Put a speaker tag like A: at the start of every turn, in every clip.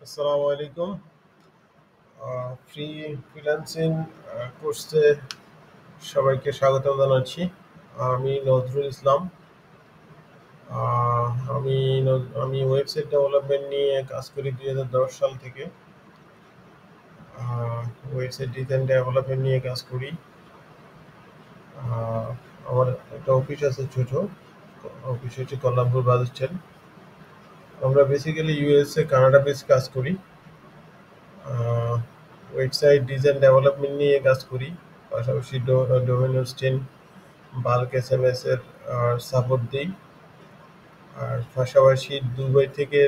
A: আসসালামু আলাইকুম। ফ্রিল্যান্সিং কোর্সে সবাইকে স্বাগত জানাচ্ছি। আমি নজরুল ইসলাম। আহ, আমি আমি ওয়েবসাইট ডেভেলপমেন্ট নিয়ে কাজ করি 2010 সাল থেকে। ওয়েবসাইট ডিজাইন ডেভেলপমেন্ট নিয়ে কাজ করি। আহ, আমার একটা অফিস আছে, ছোট অফিস হচ্ছে কল্যাণপুর বাজার। আমরা বেসিক্যালি ইউএসএ কানাডা বেস কাজ করি। ওয়েবসাইট ডিজাইন ডেভেলপমেন্ট নিয়ে কাজ করি, পাশাপাশি ডোমেন হোস্টিং, বাল্ক এসএমএস এর সাপোর্ট দিই। আর পাশাপাশি দুবাই থেকে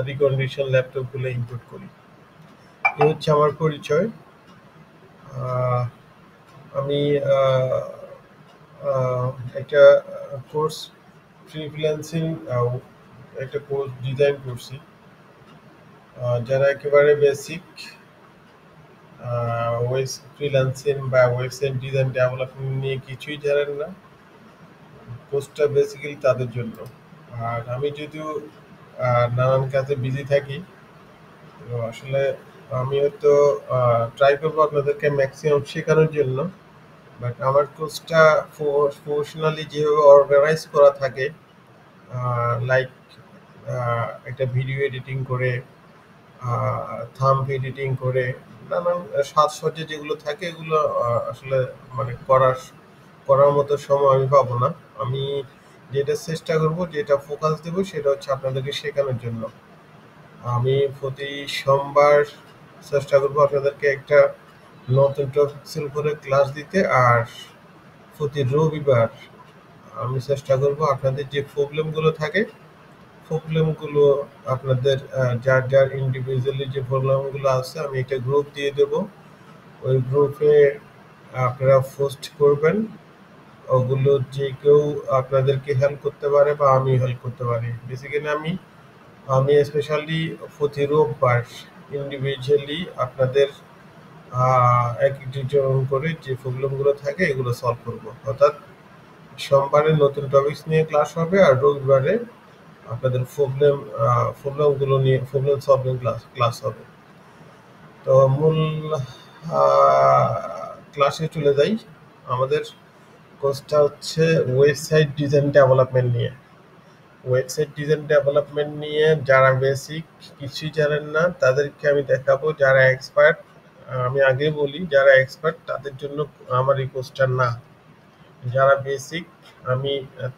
A: রিকন্ডিশন ল্যাপটপগুলো ইম্পোর্ট করি। এই হচ্ছে আমার পরিচয়। আহ, আমি আহ, আহ, একটা কোর্স ফ্রিল্যান্সিং একটা কোর্স ডিজাইন করছি। যারা একেবারে বেসিক ফ্রিল্যান্সিং বা ওয়েবসাইট ডিজাইন ডেভেলপমেন্ট নিয়ে কিছুই জানেন না, কোর্সটা বেসিক্যালি তাদের জন্য। আর আমি যদিও নানান কাজে বিজি থাকি, তো আসলে আমি হয়তো ট্রাই করবো আপনাদেরকে ম্যাক্সিমাম শেখানোর জন্য। বাট আমার কোর্সটা প্রফেশনালি যেভাবে অর্গানাইজ করা থাকে, লাইক একটা ভিডিও এডিটিং করে, থাম্ব এডিটিং করে, নানান সাজসজ্জা যেগুলো থাকে এগুলো আসলে মানে করার মতো সময় আমি পাবো না। আমি যেটা চেষ্টা করব, যেটা ফোকাস দেবো, সেটা হচ্ছে আপনাদেরকে শেখানোর জন্য। আমি প্রতি সোমবার চেষ্টা করবো আপনাদেরকে একটা নতুন টপিক্সের উপরে ক্লাস দিতে। আর প্রতি রবিবার আমি চেষ্টা করব আপনাদের যে প্রবলেমগুলো থাকে, প্রবলেমগুলো আপনাদের যার যার ইন্ডিভিজুয়ালি যে প্রবলেমগুলো আছে আমি একটা গ্রুপ দিয়ে দেবো। ওই গ্রুপে আপনারা পোস্ট করবেন, ওগুলো যে কেউ আপনাদেরকে হেল্প করতে পারে বা আমি হেল্প করতে পারি। বেসিক্যালি আমি আমি স্পেশালি প্রতি রোববার ইন্ডিভিজুয়ালি আপনাদের এক একজন করে যে প্রবলেমগুলো থাকে এগুলো সলভ করব। অর্থাৎ সোমবারে নতুন টপিকস নিয়ে ক্লাস হবে, আর রবিবারে আপনাদের প্রবলেমগুলো নিয়ে প্রবলেম সলভিং ক্লাস হবে। তো মূল ক্লাসে চলে যাই। আমাদের কোর্সটা হচ্ছে ওয়েবসাইট ডিজাইন ডেভেলপমেন্ট নিয়ে। ওয়েবসাইট ডিজাইন ডেভেলপমেন্ট নিয়ে যারা বেসিক কিছুই জানেন না তাদেরকে আমি দেখাবো। যারা এক্সপার্ট, আমি আগে বলি, যারা এক্সপার্ট তাদের জন্য আমার এই কোর্সটা না। যারা বেসিক আমি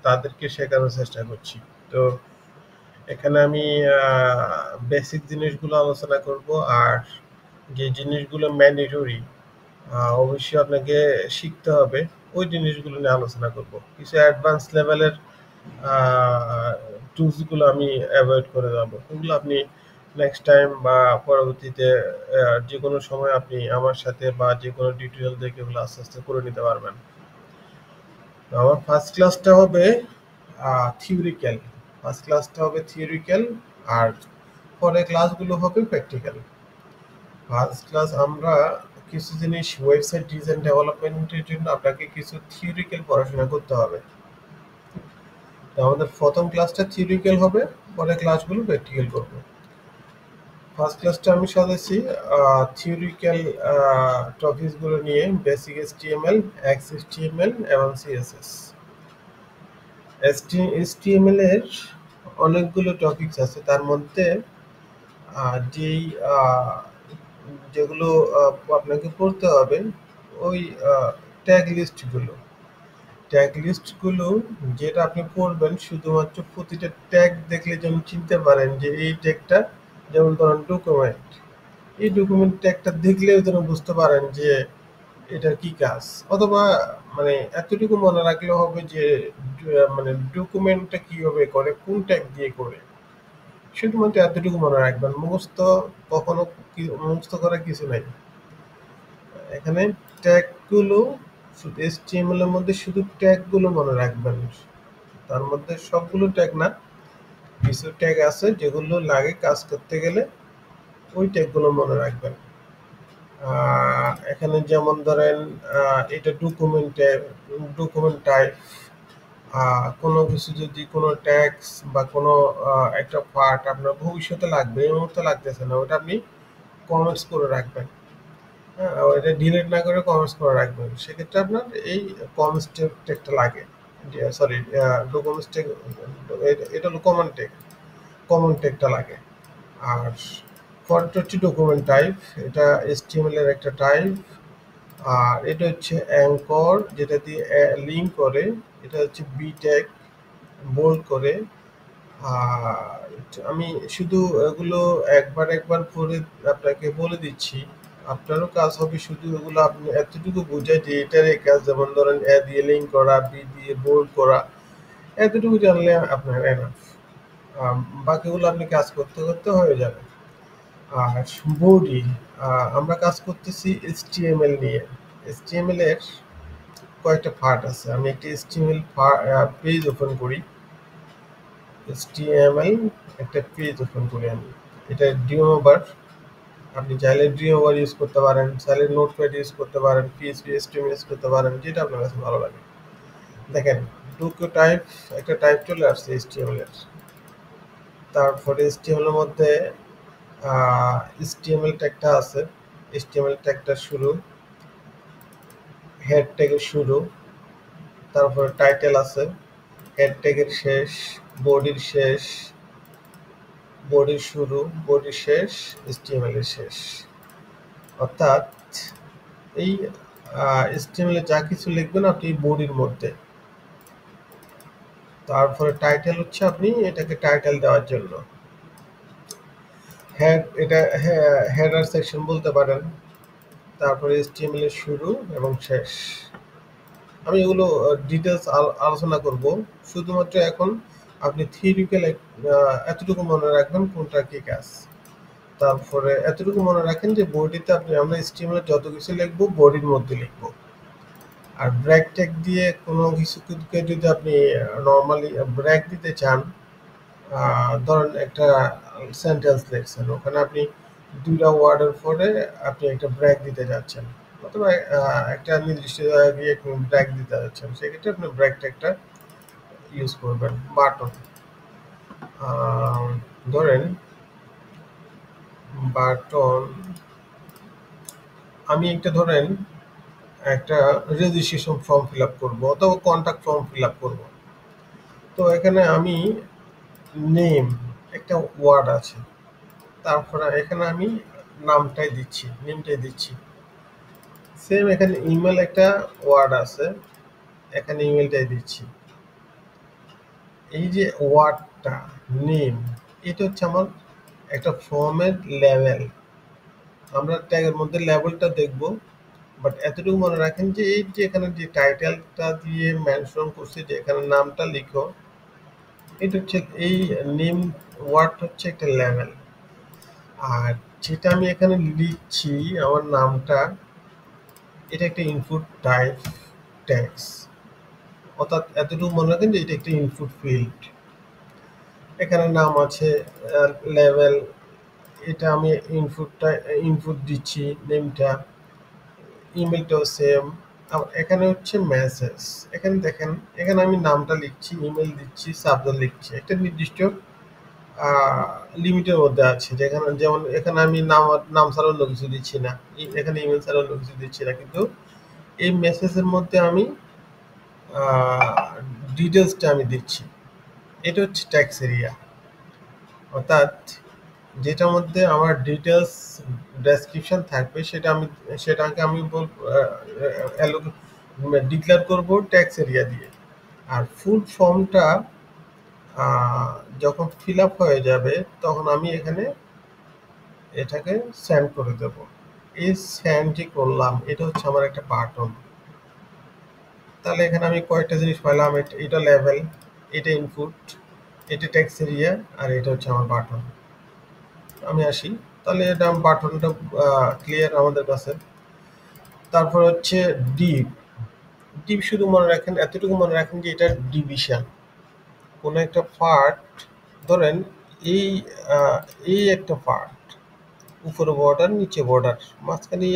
A: তাদেরকে শেখানোর চেষ্টা করছি। তো এখানে আমি বেসিক জিনিসগুলো আলোচনা করব, আর যে জিনিসগুলো ম্যান্ডেটরি অবশ্যই আপনাকে শিখতে হবে ওই জিনিসগুলো নিয়ে আলোচনা করব। কিছু অ্যাডভান্স লেভেলের টুলসগুলো আমি অ্যাভয়েড করে যাবো। ওগুলো আপনি নেক্সট টাইম বা পরবর্তীতে যে কোনো সময় আপনি আমার সাথে বা যে কোনো টিউটোরিয়াল দেখে ওগুলো আস্তে আস্তে করে নিতে পারবেন। আমার থিওরিক্যাল ফার্স্ট ক্লাসটা হবে থিওরিক্যাল, আর পরে ক্লাসগুলো হবে প্র্যাকটিক্যাল। ফার্স্ট ক্লাস আমরা কিছু জিনিস ওয়েবসাইট ডিজাইন ডেভেলপমেন্টের জন্য আপনাকে কিছু থিওরিক্যাল পড়াশোনা করতে হবে। তো আমাদের প্রথম ক্লাসটা থিওরিক্যাল হবে, পরে ক্লাসগুলো প্র্যাকটিক্যাল করবো। ফার্স্ট ক্লাসটা আমি সাজাইছি থিওরিক্যাল টপিকসগুলো নিয়ে: বেসিক এইচটিএমএল, এক্সএসটিএমএল এবং সিএসএস। এইচটিএমএল এর অনেকগুলো টপিকস আছে, তার মধ্যে যেই যেগুলো আপনাকে পড়তে হবে ওই ট্যাগ লিস্টগুলো। ট্যাগ লিস্টগুলো যেটা আপনি পড়বেন, শুধুমাত্র প্রতিটা ট্যাগ দেখলে যেন চিনতে পারেন যে এই ট্যাগটা, যেমন ধরেন ডকুমেন্ট, এই ডকুমেন্ট ট্যাগটা দেখলেও যেন বুঝতে পারেন যে এটার কি কাজ। অথবা মানে এতটুকু মনে রাখলে হবে যে মানে ডকুমেন্টটা কিভাবে করে, কোন ট্যাগ দিয়ে করে, শুধুমাত্র এতটুকু মনে রাখবেন। কখনো মুখস্থ করার কিছু নাই এখানে। ট্যাগগুলো HTML এর মধ্যে শুধু ট্যাগগুলো মনে রাখবেন। তার মধ্যে সবগুলো ট্যাগ না, কিছু ট্যাগ আছে যেগুলো লাগে কাজ করতে গেলে, ওই ট্যাগগুলো মনে রাখবেন। এখানে যেমন ধরেন এটা ডকুমেন্ট টাইপ, কোনো কিছু যদি কোনো ট্যাক্স বা কোনো একটা পার্ট আপনার ভবিষ্যতে লাগবে, এই মুহূর্তে লাগতেছে না, ওটা আপনি কমেন্টস করে রাখবেন। হ্যাঁ, ওইটা ডিলিট না করে কমেন্টস করে রাখবেন। সেক্ষেত্রে আপনার এই কমেন্টস টেকটা লাগে। সরি, ডকুমেন্টস টেক, এটা হলো কমন টেকটা লাগে। আর পরেরটা হচ্ছে ডকুমেন্ট টাইপ, এটা HTML এর একটা টাইপ। আর এটা হচ্ছে অ্যাঙ্কর, যেটা দিয়ে লিঙ্ক করে, এটা হচ্ছে বি ট্যাগ, বোল্ড করে। আর আমি শুধু এগুলো একবার একবার পড়ে আপনাকে বলে দিচ্ছি, আপনারও কাজ হবে শুধু এগুলো আপনি এতটুকু বোঝায় যে এটার এই কাজ, যেমন ধরেন এ দিয়ে লিঙ্ক করা, বি দিয়ে বোল্ড করা, এতটুকু জানলে আপনার এনাফ। বাকিগুলো আপনি কাজ করতে করতে হয়ে যাবে। আর বডি, আমরা কাজ করতেছি HTML নিয়ে। HTML এর কয়েকটা পার্ট আছে। আমি একটি HTML পেজ ওপেন করি। HTML একটা পেজ ওপেন করি আমি। এটা ড্রিমওভার, আপনি চাইলে ড্রিমওভার ইউজ করতে পারেন, চাইলে নোটপ্যাড ইউজ করতে পারেন, PHP HTML ইউজ করতে পারেন, যেটা আপনার কাছে ভালো লাগে। দেখেন, টুকু টাইপ, একটা টাইপ চলে আসছে HTML এর। তারপরে HTML এর মধ্যে HTML ট্যাগটা আছে। HTML ট্যাগটা শুরু, হেড ট্যাগের শুরু, তারপরে টাইটেল আছে, হেড ট্যাগের শেষ, বডির শেষ, বডির শুরু, বডির শেষ, HTML এর শেষ। অর্থাৎ এই HTML এ যা কিছু লিখবেন আপনি বডির মধ্যে। তারপরে টাইটেল হচ্ছে আপনি এটাকে টাইটেল দেওয়ার জন্য। হেড, এটা হেডার সেকশন বলতে পারেন। তারপরে HTML এর শুরু এবং শেষ। আমি এগুলো ডিটেলস আলোচনা করব। শুধুমাত্র এখন আপনি থিওরিক্যাল এতটুকু মনে রাখবেন কোনটা কি কাজ। তারপরে এতটুকু মনে রাখেন যে বডিতে আমরা HTML এর যত কিছু লিখবো বডির মধ্যে লিখবো। আর ব্রেক ট্যাগ দিয়ে কোনো কিছুকে যদি আপনি নর্মালি ব্রেক দিতে চান, ধরেন একটা সেন্টেন্স লিখছেন, ওখানে আপনি দুইটা ওয়ার্ডের পরে আপনি একটা ব্রেক দিতে যাচ্ছেন, অথবা একটা নির্দিষ্ট জায়গায় গিয়ে ব্রেক দিতে যাচ্ছেন, সেক্ষেত্রে আপনি ব্রেক ট্যাগটা ইউজ করবেন। বাটন, ধরেন বাটন, আমি একটা ধরেন একটা রেজিস্ট্রেশন ফর্ম ফিল আপ করবো অথবা কন্ট্যাক্ট ফর্ম ফিল আপ করবো। তো এখানে আমি নেম একটা ওয়ার্ড আছে, তারপরে এখানে আমি নেমটাই দিচ্ছি। সেম এখানে ইমেল একটা ওয়ার্ড আছে, এখানে ইমেলটাই দিচ্ছি। এই যে ওয়ার্ডটা নেম, এটা হচ্ছে আমার একটা ফর্মের লেভেল। আমরা ট্যাগের মধ্যে লেভেলটা দেখব, বাট এতটুকু মনে রাখেন যে এই যে এখানে যে টাইটেলটা দিয়ে মেনশন করছে যে এখানে নামটা লিখো, এটা হচ্ছে এই নেম ওয়ার্ড হচ্ছে একটা লেভেল। আর যেটা আমি এখানে লিখছি আমার নামটা, এটা একটা ইনপুট টাইপ ট্যাক্স। অর্থাৎ এতটুকু মনে রাখেন যে এটা একটা ইনপুট ফিল্ড। এখানে নাম আছে, লেভেল, এটা আমি ইনপুট দিচ্ছি নেমটা, ইমেলটাও সেম। আবার এখানে হচ্ছে মেসেজ, এখানে দেখেন এখানে আমি নামটা লিখছি, ইমেল দিচ্ছি, সাবজেক্ট লিখছি, একটা নির্দিষ্ট লিমিটের মধ্যে আছে। যেখানে যেমন এখানে আমি নাম ছাড়া অন্য কিছু দিচ্ছি না, এখানে ইমেল ছাড়া অন্য কিছু দিচ্ছি না, কিন্তু এই মেসেজের মধ্যে আমি ডিটেলসটা আমি দিচ্ছি। এটা হচ্ছে ট্যাক্স এরিয়া। অর্থাৎ যেটার মধ্যে আমার ডিটেলস ডেসক্রিপশন থাকবে সেটাকে আমি ডিক্লেয়ার করব ট্যাক্স এরিয়া দিয়ে। আর ফুল ফর্মটা যখন ফিল আপ হয়ে যাবে তখন আমি এখানে এটাকে সেন্ড করে দেব। এই সেন্ডটি করলাম, এটা হচ্ছে আমার একটা বাটন। তাহলে এখানে আমি কয়েকটা জিনিস পাইলাম, এটা লেভেল, এটা ইনপুট, এটা ট্যাক্স এরিয়া, আর এটা হচ্ছে আমার বাটন। আমি আসি, তাহলে এটা বাটনটা ক্লিয়ার আমাদের কাছে। তারপর হচ্ছে ডিপ। ডিপ শুধু মনে রাখেন, এতটুকু মনে রাখেন যে এটা ডিভিশন। কোনো একটা পার্ট, ধরেন এই এই একটা পার্ট, উপরে বর্ডার নিচে বর্ডার, মাঝখানে এই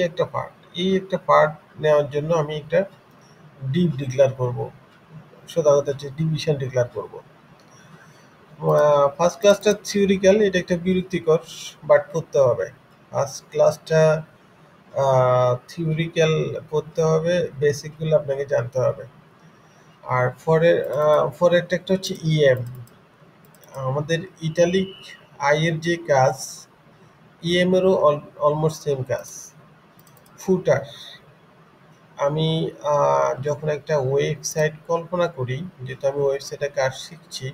A: একটা পার্ট নেওয়ার জন্য আমি একটা ডিপ ডিক্লেয়ার করব। সোজা কথা হচ্ছে ডিভিশন ডিক্লেয়ার করব। ফার্স্ট ক্লাসটা থিওরিক্যাল, এটা একটা বিরক্তিকর, বাট করতে হবে। ফার্স্ট ক্লাসটা থিওরিক্যাল পড়তে হবে, বেসিকগুলো আপনাকে জানতে হবে। আর পরেরটা একটা হচ্ছে ইএম, আমাদের ইটালিক আই এর যে কাজ, ইএম এরও অলমোস্ট সেম কাজ। ফুটার, আমি যখন একটা ওয়েবসাইট কল্পনা করি, যেহেতু আমি ওয়েবসাইটে কাজ শিখছি,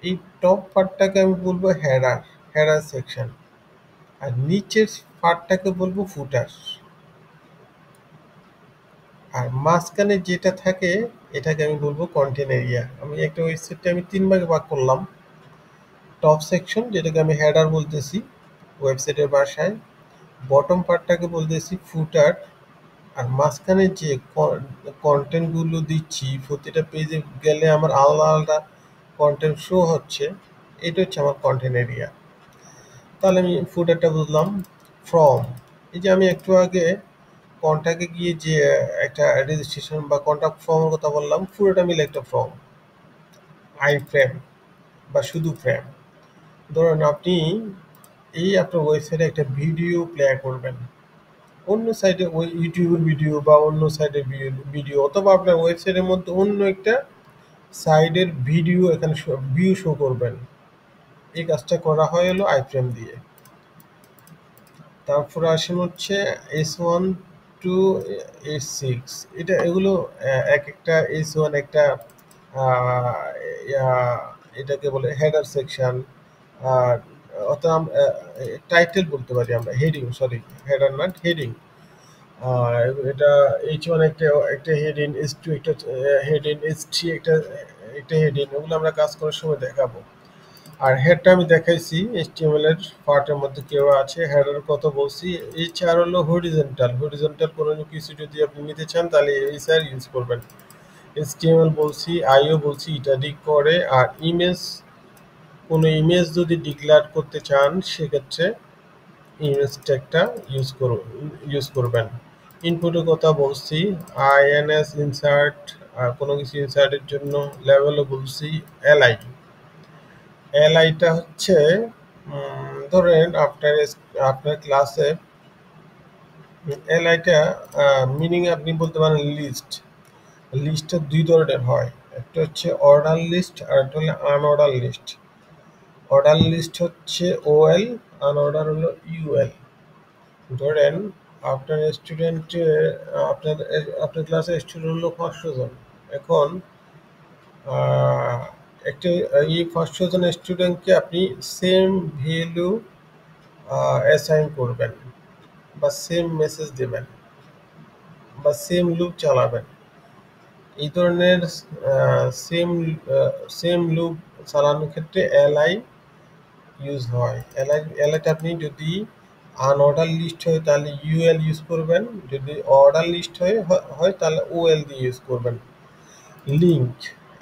A: এই টপ পার্টটাকে আমি বলবো হেডার, হেডার সেকশন। আর নিচের পার্টটাকে বলবো ফুটার। আর মাঝখানে যেটা থাকে এটাকে আমি বলবো কন্টেন্ট এরিয়া। আমি একটা ওয়েবসাইটে আমি ৩ ভাগে ভাগ করলাম। টপ সেকশন, যেটাকে আমি হেডার বলতেছি ওয়েবসাইটের ভাষায়, বটম পার্টটাকে বলতেছি ফুটার, আর মাঝখানে যে কন্টেন্ট গুলো দিচ্ছি, প্রতিটা পেজে গেলে আমার আলাদা আলাদা কন্টেন্ট শো হচ্ছে, এটা হচ্ছে আমার কন্টেন্ট এরিয়া। তাহলে আমি ফুটারটা বুঝলাম। ফ্রম, এই যে আমি একটু আগে কন্ট্যাক্টে গিয়ে যে একটা রেজিস্ট্রেশন বা কন্ট্যাক্ট ফর্মের কথা বললাম, পুরোটা মিলে একটা ফর্ম। আই ফ্রেম বা শুধু ফ্রেম, ধরুন আপনি এই আপনার ওয়েবসাইটে একটা ভিডিও প্লে করবেন, অন্য সাইটে ওই ইউটিউবের ভিডিও বা অন্য সাইটের ভিডিও, অথবা আপনার ওয়েবসাইটের মধ্যে অন্য একটা সাইডের ভিডিও এখানে ভিউ শো করবেন। এই কাজটা করা হয় হলো আই ফ্রেম দিয়ে। তারপরে আসেন হচ্ছে S1 টু S6, এটা এগুলো এক একটা S1 একটা আহ, এটাকে বলে হেডার সেকশন। আর অর্থাৎ টাইটেল বলতে পারি আমরা, heading, sorry header not, heading. এটা H1 একটা একটা হেডিং, S2 একটা হেডিং, S3 একটা একটা হেডিং, ওগুলো আমরা কাজ করার সময় দেখাবো। আর হেডটা আমি দেখাইছি HTML এর পার্টের মধ্যে কেউ আছে, হেডার কত বলছি। HR হলো হরিজন্টাল, হরিজন্টাল কোনো কিছু যদি আপনি নিতে চান তাহলে HR ইউজ করবেন। HTML বলছি, IO বলছি, ইত্যাদি করে। আর ইমেজ, কোনো ইমেজ যদি ডিক্লেয়ার করতে চান সেক্ষেত্রে ইমেজ ট্যাগটা ইউজ করবেন। ইনপুটের কথা বলছি, INS ইনসার্ট, কোনো কিছু ইনসার্টের জন্য লেভেলও বলছি। LI, এলআইটা হচ্ছে ধরেন আপনার আপনার ক্লাসে এলআইটা মিনিং আপনি বলতে পারেন লিস্ট। লিস্টটা দুই ধরনের হয়, একটা হচ্ছে অর্ডার লিস্ট আর একটা হলো আনঅর্ডার লিস্ট। অর্ডার লিস্ট হচ্ছে OL, আনঅর্ডার হলো UL। ধরেন আপনার স্টুডেন্ট, আপনার আপনার ক্লাসের স্টুডেন্ট হলো 500 জন। এখন একটা এই 500 জন স্টুডেন্টকে আপনি সেম ভ্যালু অ্যাসাইন করবেন বা সেম মেসেজ দেবেন বা সেম লুপ চালাবেন। এই ধরনের সেম সেম লুপ চালানোর ক্ষেত্রে এলআই ইউজ হয়। এলআইটা আপনি যদি আনঅর্ডার লিস্ট হয় তাহলে ইউএল ইউজ করবেন, যদি অর্ডার লিস্ট হয় তাহলে ওএল দিয়ে ইউজ করবেন। লিঙ্ক,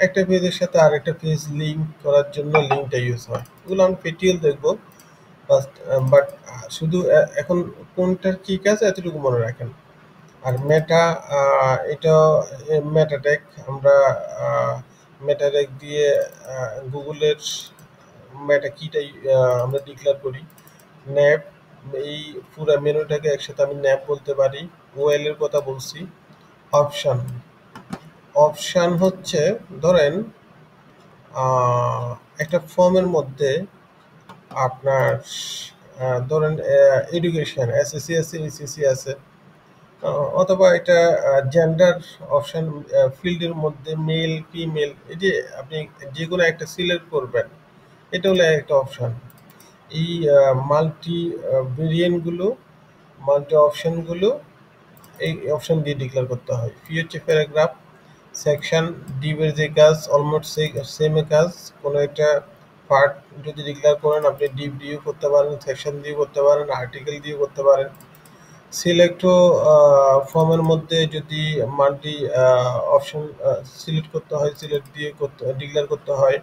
A: একটা পেজের সাথে আরেকটা পেজ লিঙ্ক করার জন্য লিঙ্কটা ইউজ হয়। এগুলো আমি পেটিএল দেখবো ফার্স্ট, বাট শুধু এখন কোনটার কি কাজ এতটুকু মনে রাখেন। আর মেটা, এটা মেটাটেক, আমরা মেটাটেক দিয়ে গুগলের মেটা কিটাই আমরা ডিক্লেয়ার করি। ন্যাপ, এই পুরো মেনুটাকে একসাথে আমি ন্যাপ বলতে পারি। ওএল এর কথা বলছি। অপশন, অপশন হচ্ছে ধরেন একটা ফর্মের মধ্যে আপনার ধরেন এডুকেশন, এসএসসি আছে, এইচএসসি আছে, অথবা এটা জেন্ডার অপশন, ফিল্ডের মধ্যে মেল ফিমেল, এই যে আপনি যে কোনো একটা সিলেক্ট করবেন, এটা হলো একটা অপশন। এই মাল্টি ভেরিয়েন্টগুলো, মাল্টি অপশনগুলো এই অপশন দিয়ে ডিক্লেয়ার করতে হয়। ফি হচ্ছে প্যারাগ্রাফ, সেকশন, ডিভের যে কাজ অলমোস্ট সেম কাজ। কোনো একটা পার্ট যদি ডিক্লেয়ার করেন আপনি ডিভ দিয়েও করতে পারেন, সেকশন দিয়েও করতে পারেন, আর্টিকেল দিয়েও করতে পারেন। সিলেক্টও ফর্মের মধ্যে যদি মাল্টি অপশন সিলেক্ট করতে হয়, সিলেক্ট দিয়ে করতে ডিক্লেয়ার করতে হয়।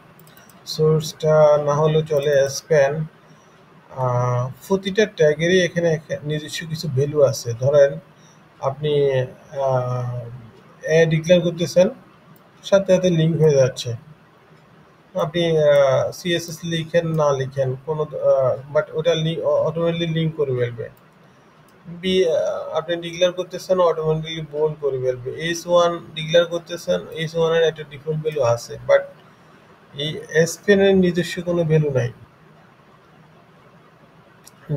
A: সোর্সটা না হলেও চলে, স্প্যান। প্রতিটা ট্যাগেরই এখানে নিজস্ব কিছু ভ্যালু আছে। ধরেন আপনি ডিক্লেয়ার করতেছেন সাথে সাথে লিঙ্ক হয়ে যাচ্ছে। আপনি সিএসএস লিখেন না লিখেন কোনো, বাট ওটা অটোমেটিকলি লিঙ্ক করে ফেলবে। আপনি ডিক্লেয়ার করতেছেন, অটোমেটিকলি বোল্ড করে ফেলবে। এইচ1 ডিক্লেয়ার করতেছেন, এইচ1 এর একটা ডিফল্ট ভ্যালু আছে, বাট এই এসপেন এর নিজস্ব কোনো ভ্যালু নাই,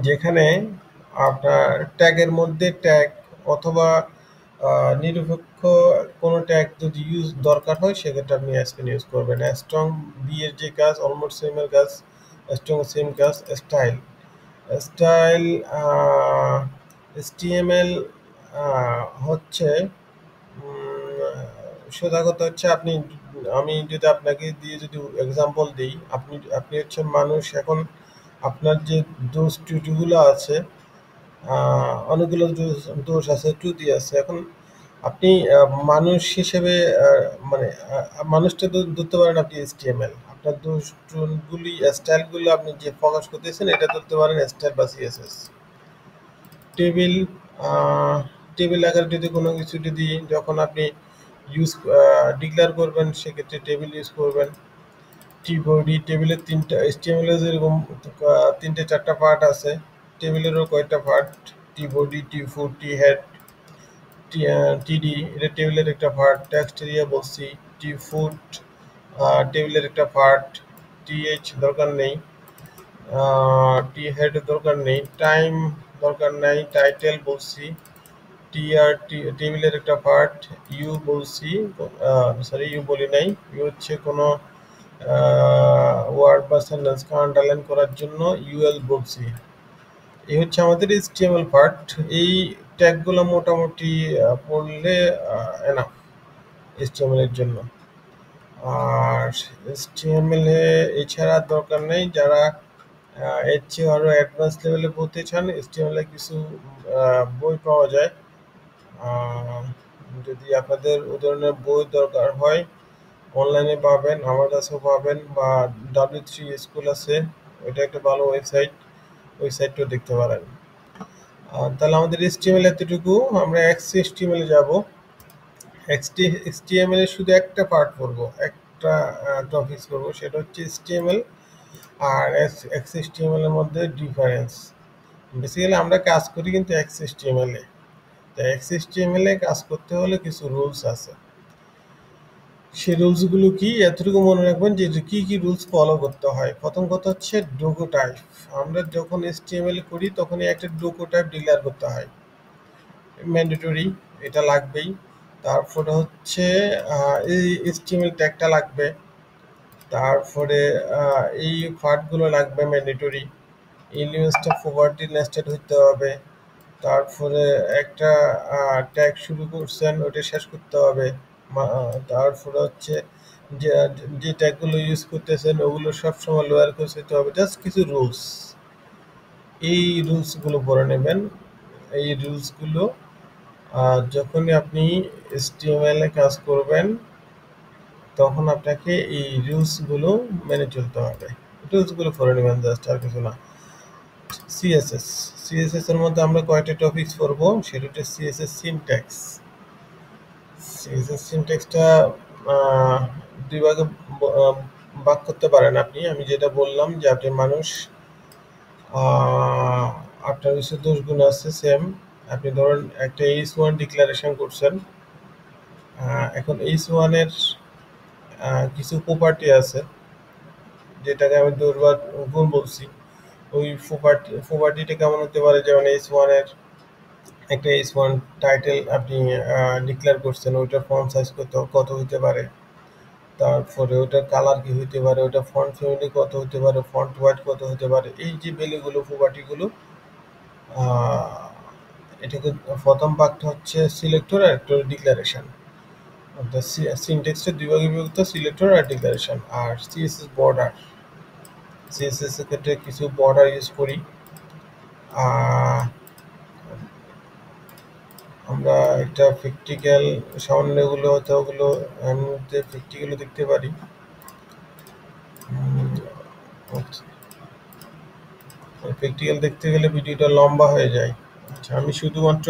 A: যেখানে আপনার ট্যাগের মধ্যে ট্যাগ অথবা নিরপেক্ষ কোনো ট্যাগ যদি ইউজ দরকার হয়, সেক্ষেত্রে আপনি এসপেন ইউজ করবেন। স্ট্রং বি এর যে কাজ অলমোস্ট সেম এর কাজ, স্ট্রং সেম কাজ। স্টাইল স্টাইল HTML হচ্ছে সোজা কথা হচ্ছে, আমি যদি আপনাকে দিয়ে যদি এক্সাম্পল দিই, আপনি হচ্ছে মানুষ। এখন আপনার যে দোষ ত্রুটিগুলো আছে, অনেকগুলো দোষ আছে, ত্রুটি আছে। এখন আপনি মানুষ হিসেবে মানে মানুষটা ধরতে পারেন আপনি HTML, আপনার দোষ গুলি স্টাইলগুলো আপনি যে প্রকাশ করতেছেন এটা ধরতে পারেন স্টাইল বা CSS। টেবিল টেবিল আকারে যদি কোনো কিছু যদি যখন আপনি ইউজ ডিক্লেয়ার করবেন, সেক্ষেত্রে টেবিল ইউজ করবেন। টি বডি টেবিলের তিনটা, HTML এর যেরকম তিনটে চারটা পার্ট আছে, টেবিলেরও কয়েকটা পার্ট। টি বডি, টি ফুট, টি হেড, টিডি এটা টেবিলের একটা পার্ট। টেক্সট এরিয়া বলছি। টি ফুট টেবিলের একটা পার্ট। টিএইচ দরকার নেই, টি হেড দরকার নেই, টাইম দরকার নাই, টাইটেল বলছি। টিআর টেবিলের একটা পার্ট। ইউ বলছি, সরি ইউ বলি নাই, ইউ হচ্ছে কোনো ওয়ার্ড বা সেন্টেন্সকে আন্ডারলাইন করার জন্য ইউএল বলছি। এই হচ্ছে আমাদের HTML পার্ট। এই ট্যাগগুলো মোটামুটি পড়লে এনাফ HTML এর জন্য। আর HTML এছাড়া দরকার নেই। যারা এর চেয়ে আরও অ্যাডভান্স লেভেলে পড়তে চান, HTML এ কিছু বই পাওয়া যায়। যদি আপনাদের ওই ধরনের বই দরকার হয়, অনলাইনে পাবেন, আমার কাছেও পাবেন, বা W3 স্কুল আছে, ওইটা একটা ভালো ওয়েবসাইট, ওই সাইটটাও দেখতে পারেন। তাহলে আমাদের HTML এতটুকু। আমরা XHTML এ যাব। HTML এর শুধু একটা পার্ট করব, একটা টপিকস করব, সেটা হচ্ছে HTML আর XHTML এর মধ্যে ডিফারেন্স। বেসিক্যালি আমরা কাজ করি কিন্তু XHTML এ। তাই XHTML এ কাজ করতে হলে কিছু রুলস আছে। সেই রুলসগুলো কি, এতটুকু মনে রাখবেন যে কি কি রুলস ফলো করতে হয়। প্রথম কথা হচ্ছে ডোকো টাইপ। আমরা যখন HTML করি তখনই একটা ডোকো টাইপ ডিক্লেয়ার করতে হয়, ম্যান্ডেটরি, এটা লাগবেই। তারপরে হচ্ছে এই HTML ট্যাগটা লাগবে। তারপরে এই পার্টগুলো লাগবে ম্যান্ডেটরি। এলিমেন্টসটা প্রপার্টি নেস্টেড হতে হবে। তারপরে একটা ট্যাগ শুরু করছেন, ওটা শেষ করতে হবে। তারপরে হচ্ছে যে যে ট্যাগগুলো ইউজ করতেছেন ওগুলো সবসময় লোয়ার কেস হতে হবে। জাস্ট কিছু রুলস, এই রুলসগুলো পড়ে নেবেন। এই রুলসগুলো যখনই আপনি HTML এ কাজ করবেন, তখন আপনাকে এই রুলসগুলো মেনে চলতে হবে। রুলসগুলো পড়ে নেবেন, জাস্ট, আর কিছু না। সিএসএস এর মধ্যে আমরা কয়টা টপিকস পড়বো, সেটা হচ্ছে সিএসএস সিনট্যাক্স। সিএসএস সিনট্যাক্সটা দুই ভাগে ভাগ করতে পারেন আপনি। আমি যেটা বললাম যে আপনি মানুষ, আপনার কিছু দোষগুণ আছে সেম। আপনি ধরুন একটা H1 ডিক্লারেশন করছেন। এখন H1 এর কিছু প্রপার্টি আছে, যেটাকে আমি দুর্বার গুণ বলছি। ওই প্রপার্টিটা কেমন হতে পারে, যেমন H1 এর একটা H1 টাইটেল আপনি ডিক্লেয়ার করছেন, ওইটার ফন্ট সাইজ কত হতে পারে। তারপরে ওটার কালার কি হতে পারে, ওটা ফন্ট ফ্যামিলি কত হতে পারে, ফন্ট ওয়াইড কত হতে পারে। এই যে ভ্যালুগুলো, প্রপার্টিগুলো, এটাকে প্রথম ভাগটা হচ্ছে সিলেক্টর আর একটা ডিক্লারেশন। সিনট্যাক্সটা দুই ভাগে বিভক্ত, সিলেক্টর আর ডিক্লারেশন। আর সিএসএস বর্ডার, সিএসএস এর ক্ষেত্রে কিছু বর্ডার ইউজ করি। আমরা একটা প্র্যাকটিক্যাল সামান্যগুলো হয়তো ওগুলো এর মধ্যে প্র্যাকটিক্যালও দেখতে পারি। প্র্যাকটিক্যাল দেখতে গেলে ভিডিওটা লম্বা হয়ে যায়। আচ্ছা, আমি শুধুমাত্র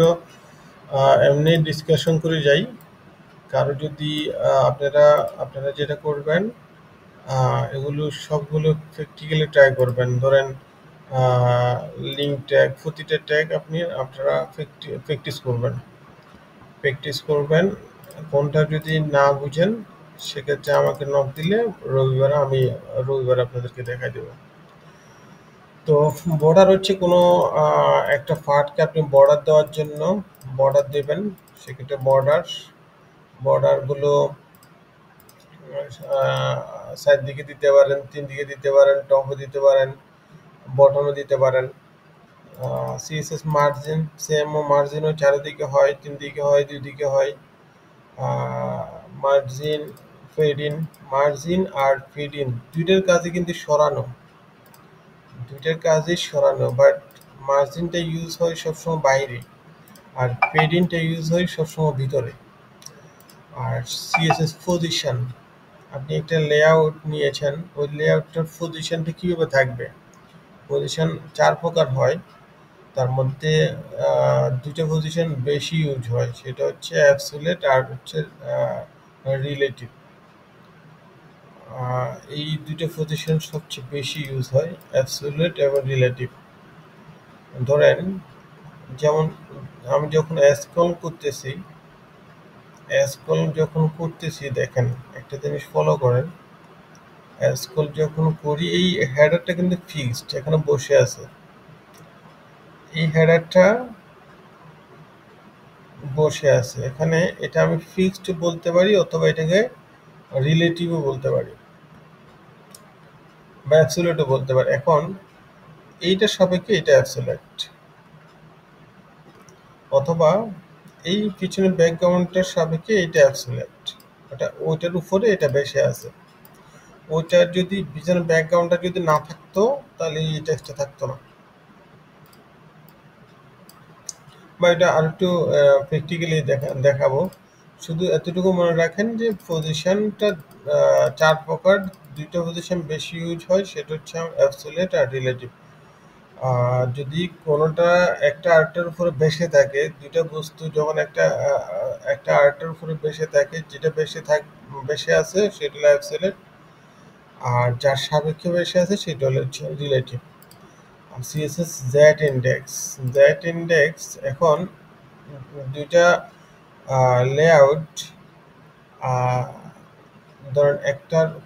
A: এমনি ডিসকাশন করে যাই। কারো যদি আপনারা আপনারা যেটা করবেন, এগুলো সবগুলো প্র্যাকটিক্যালি ট্রাই করবেন। ধরেন লিঙ্ক ট্যাগ, প্রতিটা ট্যাগ আপনারা প্র্যাকটিস করবেন। কোনটা যদি না বুঝেন সেক্ষেত্রে আমাকে নক দিলে রবিবার আপনাদেরকে দেখাই দেবো। তো বর্ডার হচ্ছে কোনো একটা পার্টকে আপনি বর্ডার দেওয়ার জন্য বর্ডার দেবেন। সেক্ষেত্রে বর্ডারগুলো সাইড দিকে দিতে পারেন, 3 দিকে দিতে পারেন, টপে দিতে পারেন, বটমে দিতে পারেন। সিএসএস মার্জিন, সেমও মার্জিনও চারিদিকে হয়, 3 দিকে হয়, 2 দিকে হয়। মার্জিন, মার্জিন আর ফিডিং দুইটার কাজই সরানো, বাট মার্জিনটা ইউজ হয় সবসময় বাইরে আর ফিডিংটা ইউজ হয় সবসময় ভিতরে। আর সিএসএস পজিশন, আপনি একটা লেআউট নিয়েছেন, ওই লেআউটটার পজিশনটা কীভাবে থাকবে। পজিশন 4 প্রকার হয়, তার মধ্যে দুটো পজিশন বেশি ইউজ হয়, সেটা হচ্ছে অ্যাবসোলিউট আর হচ্ছে রিলেটিভ। এই দুটো পজিশন সবচেয়ে বেশি ইউজ হয়, অ্যাবসোলিউট এবং রিলেটিভ। ধরেন যেমন আমি যখন করতেছি দেখেন একটা জিনিস ফলো করেন। স্ক্রল যখন করি এই হেডারটা কিন্তু ফিক্সড, এখানে বসে আছে। এই হেডারটা বসে আছে এখানে, এটা আমি ফিক্সড বলতে পারি অথবা এটাকে রিলেটিভও বলতে পারি বা অ্যাবসোলিউটও বলতে পারি। এখন এইটার সাপেক্ষে এটা অ্যাবসোলিউট, অথবা এই পিছনের ব্যাকগ্রাউন্ডটার সাপেক্ষে এটা অ্যাবসোলিউট, ওইটার উপরে এটা বেশি আছে। ওইটার যদি পিছনের ব্যাকগ্রাউন্ডটা যদি না থাকতো তাহলে এই টেক্সটটা থাকতো না। বা এটা আরেকটু প্র্যাকটিক্যালি দেখাবো। শুধু এতটুকু মনে রাখেন যে পজিশনটা 4 প্রকার, 2টা পজিশন বেশি ইউজ হয়, সেটা হচ্ছে অ্যাবসোলিউট আর রিলেটিভ। যদি কোনোটা একটা আরেকটার উপরে বেশি থাকে, দুইটা বস্তু যখন একটা আরেকটার উপরে বেশি থাকে, যেটা বেশি আছে সেটা হলো অ্যাবসোলিউট, আর যার সাপেক্ষে বেশি আছে সেটা হলো রিলেটিভ। সিএসএস জেড ইন্ডেক্স এখন দুইটা লেআউট, ধরেন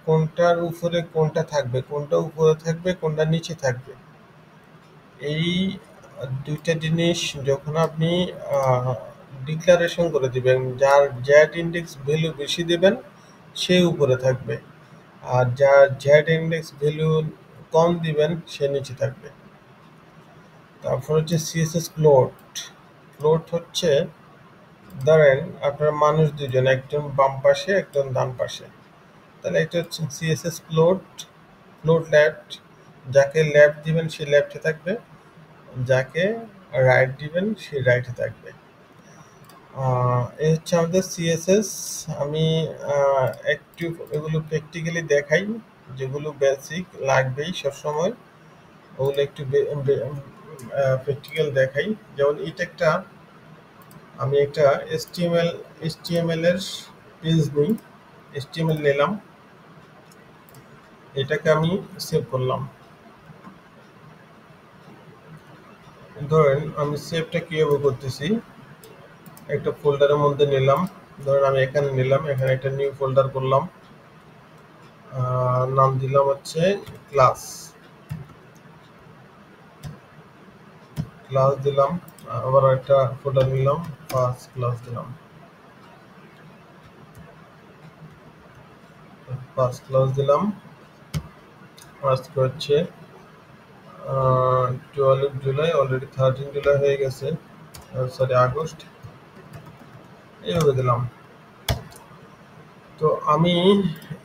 A: কোনটার উপরে কোনটা থাকবে, কোনটা উপরে থাকবে, কোনটা নিচে থাকবে। এই দুইটা জিনিস যখন আপনি ডিক্লারেশন করে দিবেন, যার জেড ইন্ডেক্স ভ্যালু বেশি দেবেন সে উপরে থাকবে, আর যার জেড ইন্ডেক্স ভ্যালু কম দিবেন সে নিচে থাকবে। তারপর হচ্ছে সিএসএস ফ্লোট হচ্ছে, ধরেন আপনার মানুষ দুজন, একজন বাম পাশে একজন ডান পাশে, তাহলে এটা হচ্ছে সিএসএস ফ্লোট লেফট। যাকে লেফট দিবেন সে লেফটে থাকবে, যাকে রাইট দিবেন সে রাইটে থাকবে। এই হচ্ছে আমাদের সিএসএস। আমি একটু এগুলো প্র্যাকটিক্যালি দেখাই, যেগুলো বেসিক লাগবেই সবসময়, ওগুলো একটু প্র্যাকটিক্যাল দেখাই। যেমন আমি একটা এইচটিএমএল এর পেজ নিই, এইচটিএমএল নিলাম, এটাকে আমি সেভ করলাম। ধরেন আমি সেভটা কিভাবে করতেছি, একটা ফোল্ডারের মধ্যে নিলাম, ধরেন আমি এখানে নিলাম, এখানে একটা নিউ ফোল্ডার করলাম, নাম দিলাম হচ্ছে ক্লাস দিলাম। আবার একটা ফোল্ডার নিলাম, ফার্স্ট ক্লাস দিলাম, আজকে হচ্ছে 12 জুলাই, অলরেডি 13 জুলাই হয়ে গেছে, সরি আগস্ট, এইভাবে দিলাম। তো আমি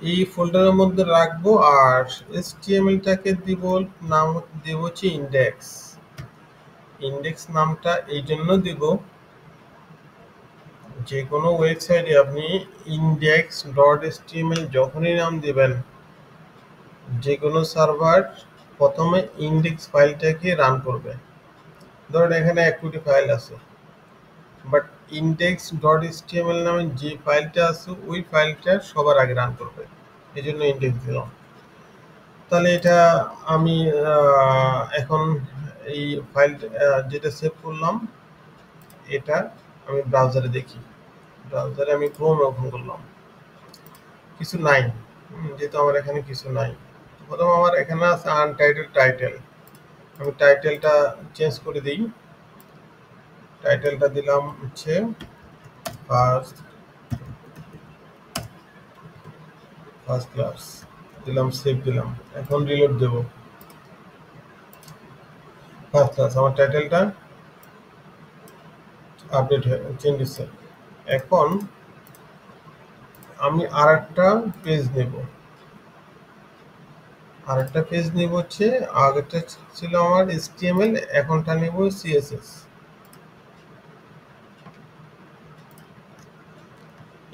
A: এই ফোল্ডারের মধ্যে রাখবো, আর এইচটিএমএলটাকে নাম দিব হচ্ছে ইন্ডেক্স নামটা এই জন্য দিব, যে কোনো ওয়েবসাইটে আপনি index.html যখনই নাম দিবেন, যে কোনো সার্ভার প্রথমে ইন্ডেক্স ফাইলটাকে রান করবে। ধরেন এখানে 1 কোটি ফাইল আছে, বাট index.html নামে যে ফাইলটা আছে ওই ফাইলটা সবার আগে রান করবে, এই জন্য ইন্ডেক্স দিলাম। তাহলে এটা আমি এখন এই ফাইলটা যেটা সেভ করলাম এটা আমি ব্রাউজারে দেখি। ব্রাউজারে আমি ক্রোম ওপেন করলাম, কিছু নাই, যেহেতু আমার এখানে কিছু নাই। প্রথম আমার এখানে আছে আনটাইটেল টাইটেল, আমি টাইটেলটা চেঞ্জ করে দিই। টাইটেলটা দিলাম হচ্ছে ফার্স্ট ক্লাস দিলাম, সেভ দিলাম। এখন রিলোড দেব। ফার্স্ট ক্লাস আমার টাইটেলটা আপডেট হয়ে চেঞ্জ হচ্ছে। এখন আমি আরেকটা পেজ নেব, আরেকটা পেজ নেব হচ্ছে, আগেরটা ছিল আমার HTML, এখনটা নেব CSS।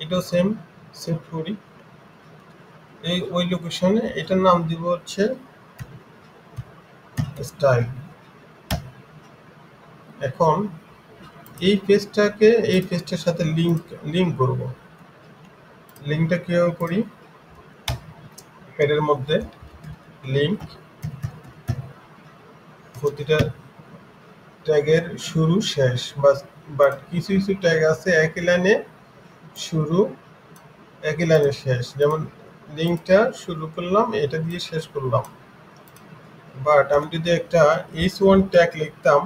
A: এটাও সেম, সেভ করি এই ওই লোকেশনে। এটার নাম দিব হচ্ছে স্টাইল। এখন এই পেজটাকে এই পেজটার সাথে লিঙ্ক করব। লিঙ্কটা কিভাবে করি, হেডের মধ্যে লিঙ্ক, প্রতিটা ট্যাগের শুরু শেষ, বাট কিছু কিছু ট্যাগ আছে একই লাইনে শুরু একই লাইনে শেষ। যেমন লিঙ্কটা শুরু করলাম এটা দিয়ে শেষ করলাম, বাট আমি যদি একটা h1 ট্যাগ লিখতাম,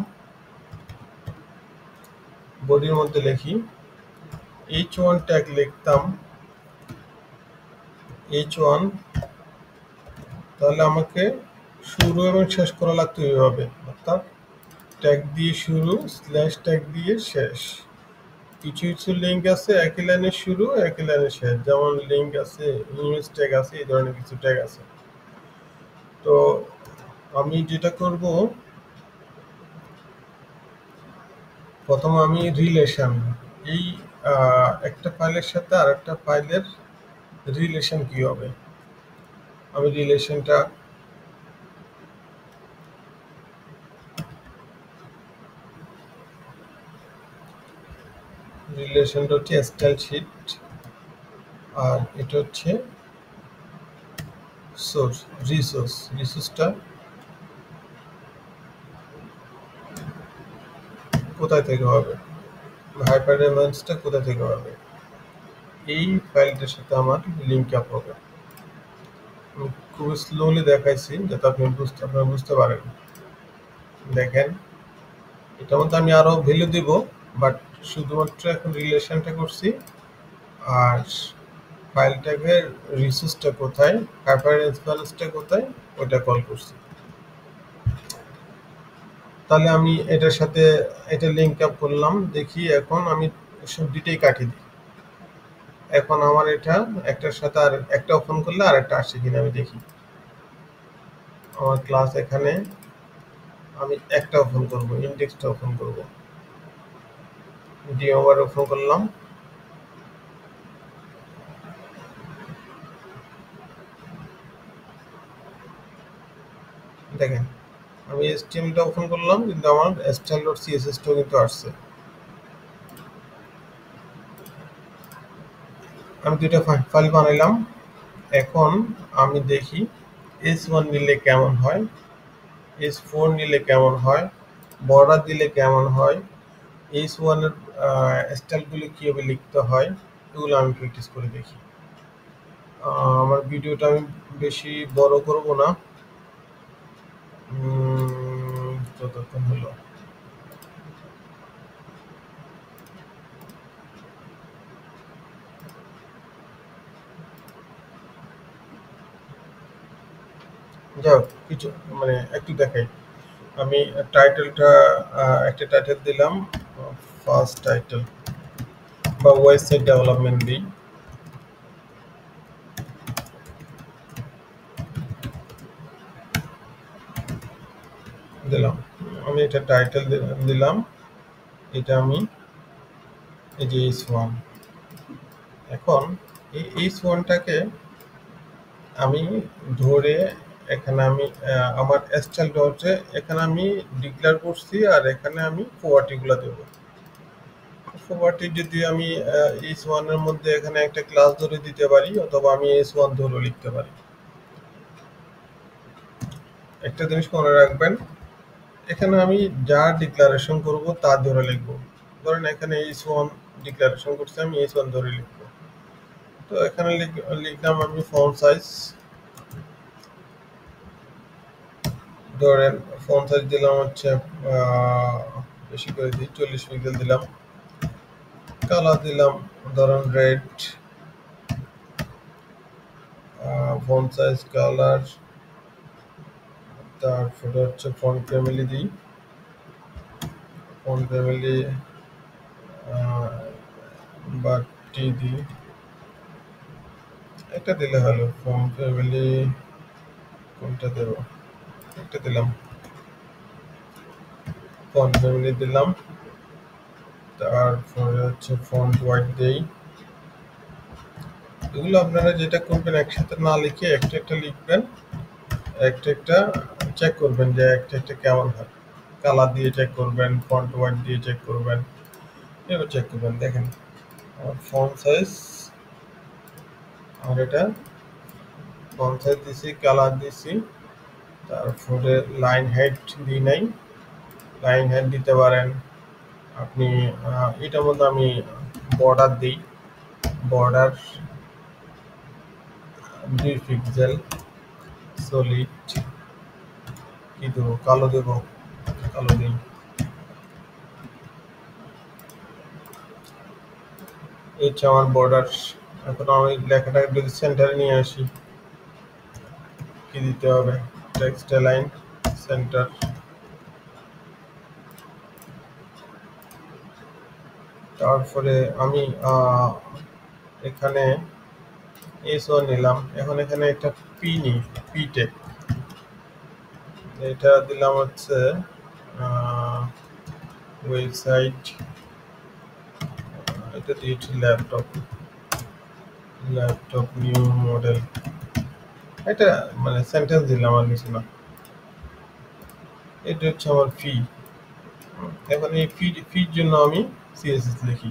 A: বডির মধ্যে লিখি h1 ট্যাগ লিখতাম h1, তাহলে আমাকে শুরু এবং শেষ করা লাগতো এইভাবে, অর্থাৎ ট্যাগ দিয়ে শুরু স্ল্যাশ ট্যাগ দিয়ে শেষ। কিছু কিছু লিঙ্ক আছে একই লাইনে শুরু একই লাইনে শেষ, যেমন লিঙ্ক আছে, ইমেজ ট্যাগ আছে, এই ধরনের কিছু ট্যাগ আছে। তো আমি যেটা করব, প্রথম আমি রিলেশন, এই একটা ফাইলের সাথে আরেকটা ফাইলের রিলেশন কি হবে, আমি রিলেশনটা হচ্ছে স্টাইল শিট, আর এটা হচ্ছে সোর্স রিসোর্সটা কোথায় থেকে হবে, হাইপার রেফারেন্সটা কোথা থেকে হবে, এই ফাইলটার সাথে আমার লিঙ্ক আপ হবে। আমি খুব স্লোলি দেখাইছি যাতে আপনারা বুঝতে পারেন। দেখেন এটার মধ্যে আমি আরো ভ্যালু দিব, বাট শুধুমাত্র এখন রিলেশনটা করছি, আর ফাইলটাকে রিসোর্সটা কোথায়, হাইপার রেফারেন্সটা কোথায় ওটা কল করছি। তাহলে আমি এটার সাথে এটা লিঙ্ক আপ করলাম, দেখি এখন আমি সব দুইটাই কাটিয়ে দিই। এখন আমার এটা একটার সাথে আর একটা ওপেন করলে আর একটা আসছে কিনা আমি দেখি। আমার ক্লাস এখানে আমি একটা ওপেন করব, ইন্ডেক্সটা ওপেন করব, ডিওভার ওপেন করলাম। দেখেন আমি HTML-টা ওপেন করলাম কিন্তু আমার style.css-টাও কিন্তু আসছে। আমি দুইটা ফাইল বানাইলাম। এখন আমি দেখি h1 নিলে কেমন হয়, h4 নিলে কেমন হয়, বর্ডার দিলে কেমন হয়, h1 এর স্টাইলগুলো কিভাবে লিখতে হয়, এগুলো আমি প্র্যাকটিস করে দেখি। আমার ভিডিওটা আমি বেশি বড় করব না, যতক্ষণ হলো। যাই কিছু মানে একটু দেখাই। আমি টাইটেলটা একটা টাইটেল দিলাম, ফার্স্ট টাইটেল বা ওয়েবসাইট ডেভেলপমেন্ট দিই। দিলাম আমি এটা টাইটেল দিলাম, এটা আমি এই যে h1। এখন এই h1টাকে আমি ধরে এখানে আমি আমার স্টাইল ডটে এখানে আমি ডিক্লেয়ার করছি, আর এখানে আমি প্রপার্টিগুলো দেব। প্রপার্টি যদি আমি h1 এর মধ্যে এখানে একটা ক্লাস ধরে দিতে পারি, অথবা আমি h1 ধরে লিখতে পারি। একটা জিনিস মনে রাখবেন, এখানে আমি যা ডিক্লারেশন করব তা ধরে লিখব। ধরেন এখানে h1 ডিক্লারেশন করছি, আমি h1 ধরে লিখব। তো এখানে লিখলাম আমি ফন্ট সাইজ, ধরেন ফন্ট সাইজ দিলাম হচ্ছে বেশি করে দিই, 40 পিক্সেল দিলাম। কালার দিলাম ধরেন রেড, ফন্ট সাইজ, কালার, তারপরে হচ্ছে ফন্ট ফ্যামিলি দিই, ফন্ট ফ্যামিলি বাটি দিই, এটা দিলে হলো। ফন্ট ফ্যামিলি কোনটা দেব, একটা দিলাম, ফন্ট ফ্যামিলি দিলাম। তারপরে হচ্ছে ফন্ট হোয়াইট দেই। এগুলো আপনারা যেটা করবেন একসাথে না লিখে একটা একটা লিখবেন, একটা একটা চেক করবেন যে একটা একটা কেমন হয়। কালার দিয়ে চেক করবেন, ফন্ট হোয়াইট দিয়ে চেক করবেন, এবার চেক করবেন। দেখেন ফন্ট সাইজ, আর এটা ফন্ট সাইজ দিছি, কালার দিছি, তারপরে লাইন হাইট দিই নাই, লাইন হাইট দিতে পারেন আপনি। এটার মধ্যে আমি বর্ডার দিই, বর্ডার 2 পিক্সেল, সলিড কি দেবো, কালো দেবো, কালো দিই। এই হচ্ছে আমার বর্ডার। এখন আমি লেখাটা যদি সেন্টারে নিয়ে আসি, কি দিতে হবে, টেক্সট লাইন সেন্টার। তারপরে আমি এখানে s1 নিলাম। এখন এখানে একটা পি নিই, পি টেক, এটা দিলাম হচ্ছে ওয়েবসাইট, এটা দিয়েছি ল্যাপটপ, ল্যাপটপ নিউ মডেল। এটা মানে সেন্টেন্স দিলাম আর কিছু না। এটা হচ্ছে আমার ফি। এখন এই ফির জন্য আমি সিএসএস লিখি।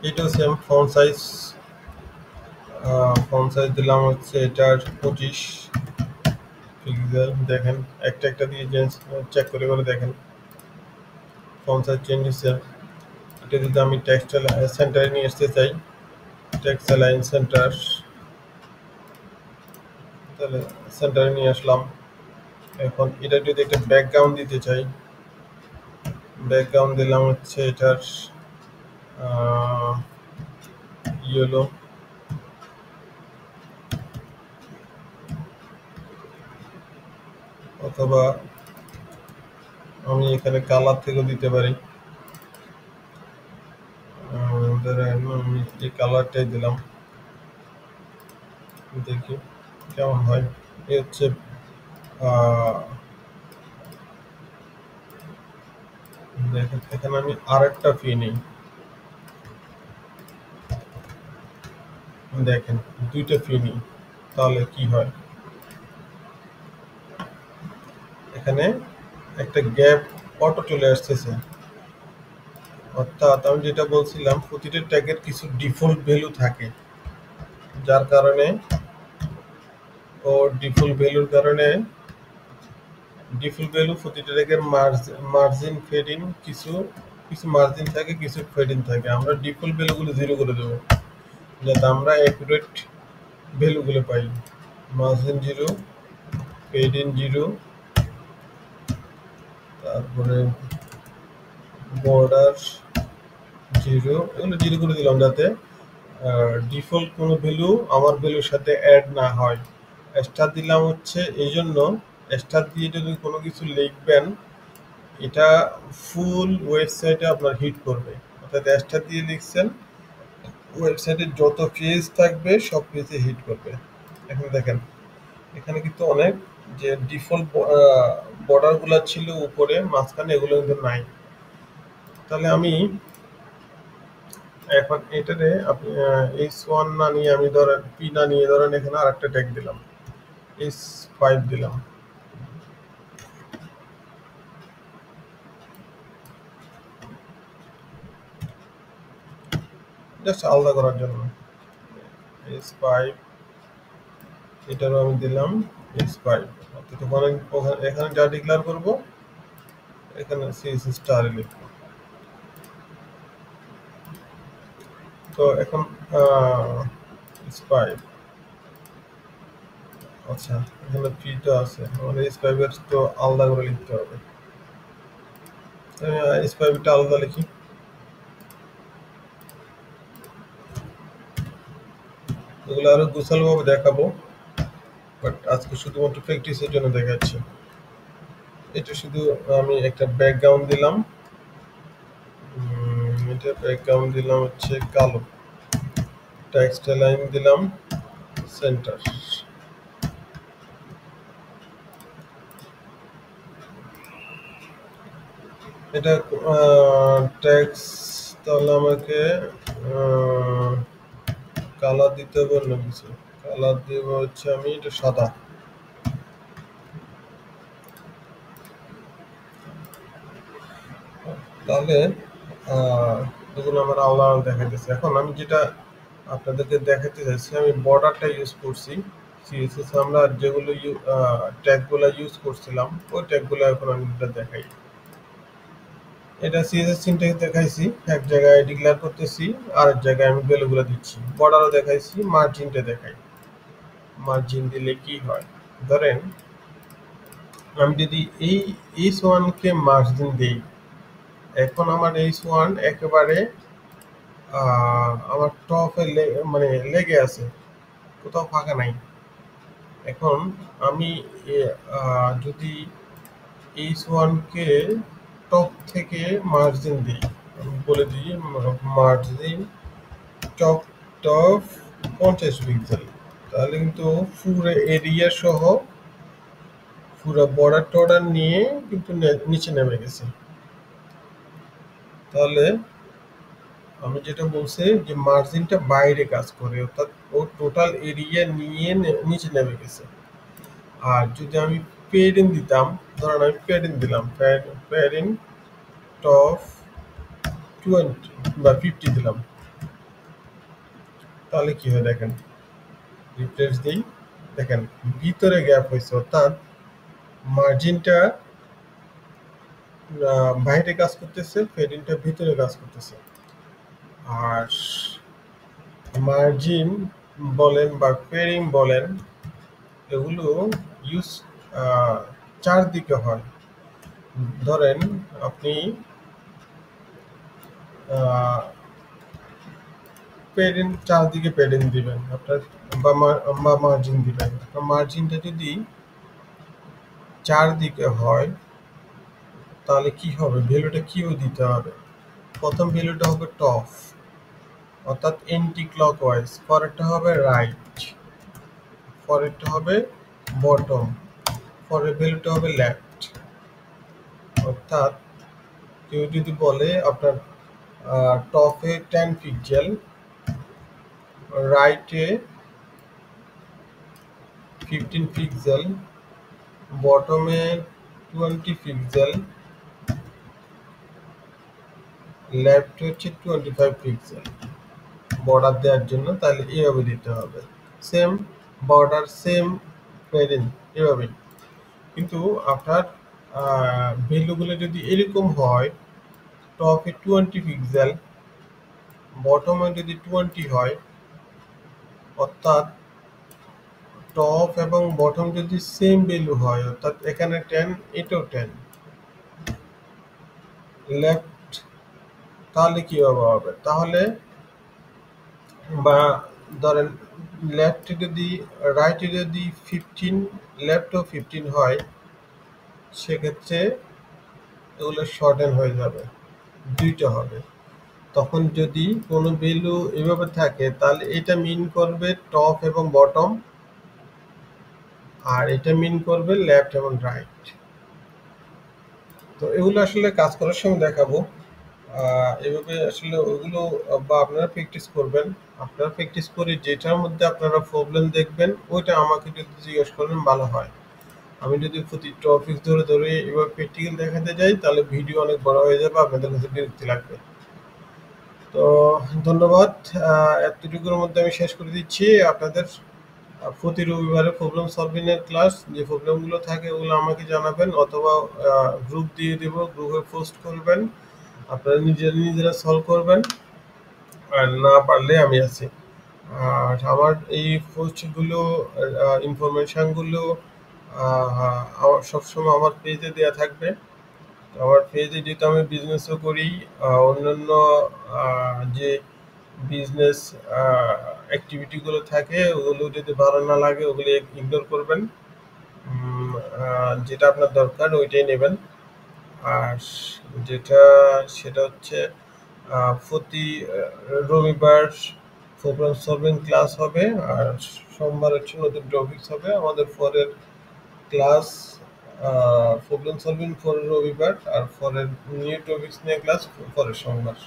A: এটাও same font size, font size দিলাম হচ্ছে এটার 25 পিক্সেল। দেখেন একটা একটা দিয়ে চেক করে করে দেখেন ফন্ট সাইজ চেঞ্জ হচ্ছে। এটা যদি আমি টেক্সট সেন্টারে নিয়ে আসতে চাই, টেক্সট লাইন সেন্টার, তাহলে সেন্টারে নিয়ে আসলাম। এখন এটা যদি একটা ব্যাকগ্রাউন্ড দিতে চাই, ব্যাকগ্রাউন্ড দিলাম হচ্ছে এটার ইয়েলো, অথবা আমি এখানে কালার থেকেও দিতে পারি। ধরেন আমি এই কালারটাই দিলাম, দেখি কেমন হয়। এই হচ্ছে দেখেন এখানে আমি আরেকটা ফি নিই, দেখেন দুইটা ফি নিই, তাহলে কি হয়, এখানে একটা গ্যাপ অটো চলে আসতেছে। অর্থাৎ আমি যেটা বলছিলাম প্রতিটা ট্যাগের কিছু ডিফল্ট ভ্যালু থাকে, যার কারণে ডিফল্ট ভ্যালুর কারণে ডিফল্ট ভ্যালু প্রতিটা ট্যাগের মার্জিন ফেডিং, কিছু কিছু মার্জিন থাকে, কিছু ফেডিং থাকে। আমরা ডিফল্ট ভ্যালুগুলো 0 করে দেবো যাতে আমরা অ্যাকুরেট ভ্যালুগুলো পাই। মার্জিন 0, ফেডিং 0, তারপরে বর্ডার 0, এগুলো 0 করে দিলাম যাতে ডিফল্ট কোনো ভ্যালু আমার ভ্যালুর সাথে অ্যাড না হয়। স্টার দিলাম হচ্ছে এই জন্য, স্টার দিয়ে যদি কোনো কিছু লিখবেন এটা ফুল ওয়েবসাইটে আপনার হিট করবে। অর্থাৎ স্টার দিয়ে লিখছেন, ওয়েবসাইটে যত পেজ থাকবে সব পেজে হিট করবে। এখন দেখেন এখানে কিন্তু অনেক যে ডিফল্ট বর্ডারগুলো ছিল উপরে মাঝখানে, এগুলো কিন্তু নাই। তাহলে আমি এখন এটারে আপনি h1 না নিয়ে, আমি ধরেন পি না নিয়ে ধরেন এখানে আরেকটা ট্যাগ দিলাম, S5 দিলাম। জাস্ট আলাদা করার জন্য S5 এটারও আমি দিলাম S5। অর্থাৎ এখানে যা ডিক্লেয়ার করব এখানে CSS স্টার লিখব। তো এখন S5 আচ্ছা এখানে ফিটা আছে, আমাদের S5 এর তো আলাদা করে লিখতে হবে। S5 টা আলাদা লিখি। এগুলো আরো গোছালো ভাবে দেখাবো, বাট আজকে শুধুমাত্র প্র্যাকটিসের জন্য দেখাচ্ছি। এটা শুধু আমি একটা ব্যাকগ্রাউন্ড দিলাম, এটা ব্যাকগ্রাউন্ড দিলাম হচ্ছে কালো, টেক্সট লাইন দিলাম সেন্টার। এটা টেক্সট তাহলে আমাকে কালার দিতে হবে অন্য কিছু। কালার দেব হচ্ছে আমি এটা সাদা। তাহলে দেখুন আমার আলাদা দেখাইতেছে। এখন আমি যেটা আপনাদেরকে দেখাতে চাইছি, আমি বর্ডারটা ইউজ করছি। সিএসএস আমরা যেগুলো ট্যাগগুলো ইউজ করছিলাম ওই ট্যাগগুলো এখন আমি এটা দেখাই। এটা সিএসএস সিনট্যাক্স দেখাইছি, এক জায়গায় ডিক্লেয়ার করতেছি আর এক জায়গায় আমি ভ্যালুগুলো দিচ্ছি। বর্ডারও দেখাইছি, মার্জিনটা দেখাই। মার্জিন দিলে কি হয়, ধরেন আমি যদি এই H1 কে মার্জিন দেই, এখন আমার H1 একেবারে আমার টপে মানে লেগে আছে, কোথাও ফাঁকা নাই। এখন আমি যদি H1 কে টপ থেকে মার্জিন দিই, আমি বলে দিই মার্জিন টপ টপ 50 পিক্সেল, তাহলে কিন্তু পুরো এরিয়া সহ পুরো বর্ডার টর্ডার নিয়ে কিন্তু নিচে নেমে গেছে। তাহলে আমি যেটা বলছি যে মার্জিনটা বাইরে কাজ করে, অর্থাৎ ও টোটাল এরিয়া নিয়ে নিচে নেমে গেছে। আর যদি আমি প্যাডিং দিতাম, ধরেন আমি প্যাডিং দিলাম, প্যাডিং টপ 20 বা 50 দিলাম, তাহলে কি হয় দেখেন, রিফ্রেশ দিই, দেখেন ভিতরে গ্যাপ হয়েছে, অর্থাৎ মার্জিনটা বাইরে কাজ করতেছে, প্যাডিংটা ভিতরে কাজ করতেছে। আর মার্জিন বলেন বা প্যাডিং বলেন, এগুলো ইউজ চারদিকে হয়। ধরেন আপনি প্যাডিং চারদিকে প্যাডিং দিবেন আপনার, বা মার্জিন দিবেন। মার্জিনটা যদি চারদিকে হয় তাহলে কি হবে, ভ্যালুটা কিও দিতে হবে। প্রথম ভ্যালুটা হবে টপ, অর্থাৎ এন্টি ক্লকওয়াইজ, পরেরটা হবে রাইট, পরেরটা হবে বটম, পরের ভ্যালুটা হবে লেফট। অর্থাৎ কেউ যদি বলে আপনার টপে 10 পিক্সেল, রাইটে 15 পিক্সেল, বটমে 20 পিক্সেল, লেফট হচ্ছে 25 পিক্সেল বর্ডার দেওয়ার জন্য, তাহলে এভাবে দিতে হবে। সেম বর্ডার, সেম প্যাডিং, এভাবেই। কিন্তু আপনার ভ্যালুগুলো যদি এরকম হয়, টপে 20 পিক্সেল, বটমে যদি 20 হয়, অর্থাৎ টপ এবং বটম যদি সেম ভ্যালু হয়, অর্থাৎ এখানে 10 এটাও 10, লেফট, তাহলে কিভাবে হবে, তাহলে বা ধরেন লেফটে যদি রাইটে যদি 15, লেফটও 15 হয়, সেক্ষেত্রে এগুলো শর্টেন হয়ে যাবে, দুইটা হবে। তখন যদি কোনো ভ্যালু এভাবে থাকে তাহলে এটা মিন করবে টপ এবং বটম, আর এটা মিন করবে লেফট এবং রাইট। তো এগুলো আসলে কাজ করার সময় দেখাবো। এভাবে আসলে ওগুলো বা আপনারা প্র্যাকটিস করবেন। আপনারা প্র্যাকটিস করে যেটার মধ্যে আপনারা প্রবলেম দেখবেন ওইটা আমাকে যদি জিজ্ঞেস করেন ভালো হয়। আমি যদি প্রতি টপিক ধরে এবার প্র্যাকটিক্যাল দেখাতে যাই তাহলে ভিডিও অনেক বড় হয়ে যাবে, আপনাদের কাছে বিরক্তি লাগবে। তো ধন্যবাদ। এতটুকুর মধ্যে আমি শেষ করে দিচ্ছি আপনাদের। প্রতি রবিবারে প্রবলেম সলভিং এর ক্লাস, যে প্রবলেমগুলো থাকে ওগুলো আমাকে জানাবেন অথবা গ্রুপ দিয়ে দেবো, গ্রুপে পোস্ট করবেন, আপনারা নিজেরা সলভ করবেন, আর না পারলে আমি আছি। আর আমার এই পোস্টগুলো ইনফরমেশনগুলো আমার সবসময় আমার পেজে দেওয়া থাকবে। আমার পেজে যেহেতু আমি বিজনেসও করি, অন্যান্য যে বিজনেস অ্যাক্টিভিটিগুলো থাকে ওগুলো যদি ভালো না লাগে ওগুলো ইগনোর করবেন। উম, যেটা আপনার দরকার ওইটাই নেবেন। আর যেটা সেটা হচ্ছে প্রতি রবিবার প্রবলেম সলভিং ক্লাস হবে, আর সোমবার হচ্ছে নতুন টপিকস হবে আমাদের পরের ক্লাস। প্রবলেম সলভিং পরের রবিবার, আর পরের নিউ টপিকস নিয়ে ক্লাস পরের সোমবার।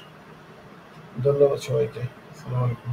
A: ধন্যবাদ সবাইকে। আসসালামু আলাইকুম।